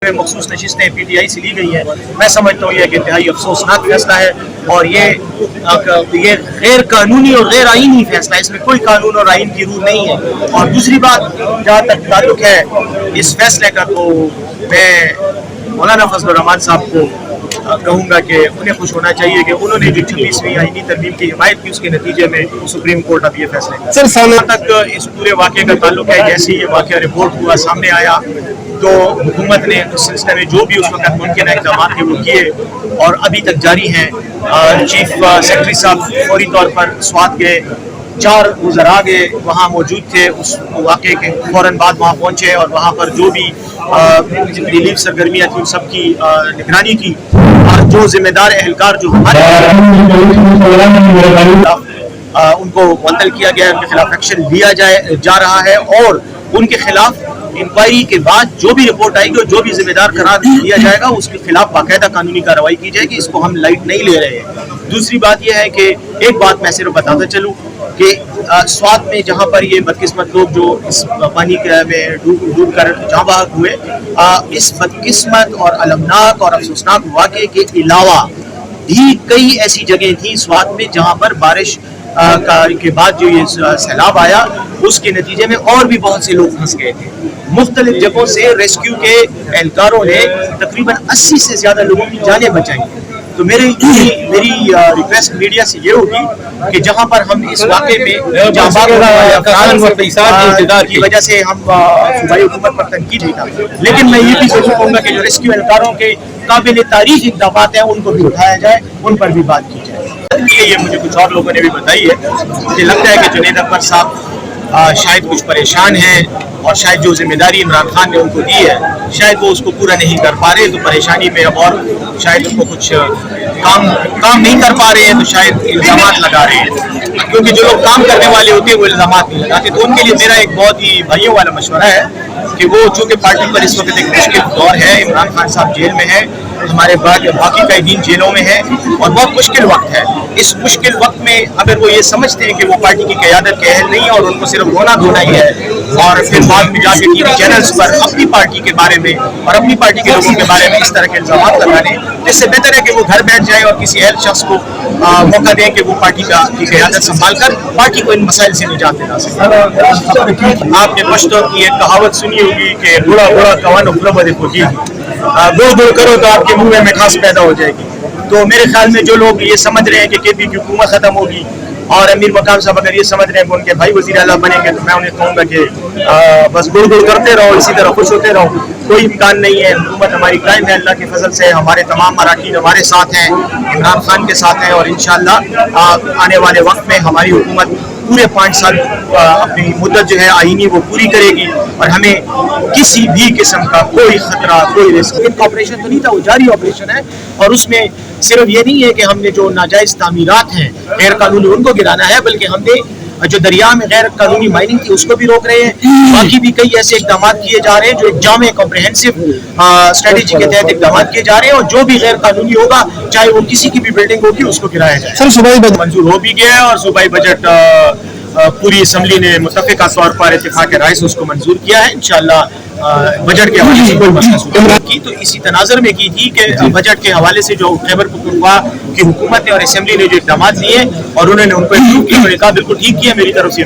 में मखसूस नशिस्तें PTI से ली गई हैं, मैं समझता हूँ ये एक इंतहाई अफसोसनाक फैसला है और ये गैर कानूनी और गैर आईनी फैसला है, इसमें कोई कानून और आइन की रूह नहीं है। और दूसरी बात जहाँ तक ताल्लुक है इस फैसले का, तो मैं मौलाना फजल रहमान साहब को कहूँगा कि उन्हें खुश होना चाहिए कि उन्होंने जो 26वीं आईनी तरमीम की हिमायत की, उसके नतीजे में सुप्रीम कोर्ट अब ये फैसले सर सामने तक इस पूरे वाक़े का ताल्लुक है। जैसे ही ये वाक़या रिपोर्ट हुआ सामने आया तो हुकूमत ने उस सिलसिले में जो भी उस वक्त मुमकिन इक़दाम थे वो किए और अभी तक जारी हैं। चीफ सेक्रेटरी साहब फौरी तौर पर स्वात गए, 4 वज़रा गए वहाँ मौजूद थे, उस वाक़े के फ़ौरन बाद वहाँ पहुँचे और वहाँ पर जो भी रिलीफ सरगर्मियाँ थी उन सब की निगरानी की। जो जिम्मेदार एहलकार जो हमारे उनको मुअत्तल किया गया, उनके खिलाफ एक्शन लिया जा रहा है और उनके खिलाफ इंक्वायरी के बाद जो भी रिपोर्ट आएगी और जो भी जिम्मेदार करार दिया जाएगा उसके खिलाफ बाकायदा कानूनी कार्रवाई की जाएगी। इसको हम लाइट नहीं ले रहे हैं। दूसरी बात यह है कि एक बात मैं सिर्फ बताता चलूँ कि स्वात में जहाँ पर ये बदकिस्मत लोग जो इस पानी में डूब कर जहाँ बहक हुए, इस बदकिस्मत और अलमनाक और अफसोसनाक वाक़े के अलावा भी कई ऐसी जगह थी स्वात में जहाँ पर बारिश के बाद जो ये सैलाब आया उसके नतीजे में और भी बहुत से लोग फंस गए थे। मुख्तलिफ जगहों से रेस्क्यू के एहलकारों ने तकरीबन 80 से ज़्यादा लोगों की जानें बचाई। तो मेरी रिक्वेस्ट मीडिया से ये होगी कि जहाँ पर हम इस वाक़े में की वजह से हम सूबाई हुकूमत पर तनकीद नहीं था, लेकिन मैं ये भी सोचूंगा कि जो रेस्क्यू एहलकारों के काबिल तारीफ इक़दामात हैं उनको भी उठाया जाए, उन पर भी बात की जाए। ये मुझे कुछ और लोगों ने भी बताई है। मुझे लगता है कि जुनैद अकबर साहब शायद कुछ परेशान हैं और शायद जो जिम्मेदारी इमरान खान ने उनको दी है शायद वो उसको पूरा नहीं कर पा रहे, तो परेशानी में अब और शायद उनको कुछ काम नहीं कर पा रहे हैं, तो शायद इल्ज़ामात लगा रहे हैं, क्योंकि जो लोग काम करने वाले होते हैं वो इल्ज़ामात नहीं लगाते। तो उनके लिए मेरा एक बहुत ही भाइयों वाला मशवरा है कि वो चूँकि पार्टी पर इस वक्त एक मुश्किल दौर है, इमरान खान साहब जेल में है, हमारे बाकी कैदीन जेलों में है और बहुत मुश्किल वक्त है। इस मुश्किल वक्त में अगर वो ये समझते हैं कि वो पार्टी की क़यादत के अहल नहीं है और उनको सिर्फ धोना ही है और फिर बाद में जाके टीवी चैनल्स पर अपनी पार्टी के बारे में और अपनी पार्टी के लोगों के बारे में इस तरह के इल्ज़ाम लगाने, इससे बेहतर है कि वो घर बैठ जाए और किसी अहल शख्स को मौका दें कि वो पार्टी की क़यादत संभाल कर पार्टी को इन मसाइल से निजात दिला सके। आपने पश्तो की एक कहावत सुनी होगी कि बूढ़ा बूढ़ा कवान उपलब्ध देखोगी, गोल गोल करो तो आपके मुंह में मिठास पैदा हो जाएगी। तो मेरे ख्याल में जो लोग ये समझ रहे हैं कि KP की हुकूमत ख़त्म होगी और अमीर मकाम साहब अगर ये समझ रहे हैं कि उनके भाई वज़ीर आला बनेंगे, तो मैं उन्हें कहूँगा कि बस गुड़ गुड़ करते रहो, इसी तरह खुश होते रहो, कोई इम्कान नहीं है। हुकूमत हमारी कायम है, अल्लाह के फजल से हमारे तमाम मराकीन हमारे साथ हैं, इमरान खान के साथ हैं और इंशाअल्लाह आने वाले वक्त में हमारी हुकूमत पूरे 5 साल अपनी मुद्दत जो है आईनी वो पूरी करेगी और हमें किसी भी किस्म का कोई खतरा कोई रिस्क। ऑपरेशन तो नहीं था, वो जारी ऑपरेशन है और उसमें सिर्फ ये नहीं है कि हमने जो नाजायज़ तामीरात हैं गैर कानूनी उनको गिराना है, बल्कि हमने जो दरिया में गैर कानूनी माइनिंग थी उसको भी रोक रहे हैं। बाकी भी कई ऐसे इक़दाम किए जा रहे हैं जो एक जामे कॉम्प्रहेंसिव स्ट्रेटेजी के तहत इक़दाम किए जा रहे हैं और जो भी गैर कानूनी होगा चाहे वो किसी की भी बिल्डिंग होगी उसको गिराया जाए। सर सूबाई बजट मंजूर हो भी गया है और सूबाई बजट पूरी असम्बली ने मुत्तफ़िक़ा तौर पर इत्तेफ़ाक़ राय से उसको मंजूर किया है। इंशाअल्लाह बजट के हवाले से कोई मसला की तो इसी तनाज़ुर में की थी कि बजट के हवाले से जो खैबर पख्तूनख्वा की हुकूमत और असम्बली ने जो इक़दाम लिए और उन्होंने उनको अप्रूव किया, उन्होंने कहा बिल्कुल ठीक किया, मेरी तरफ से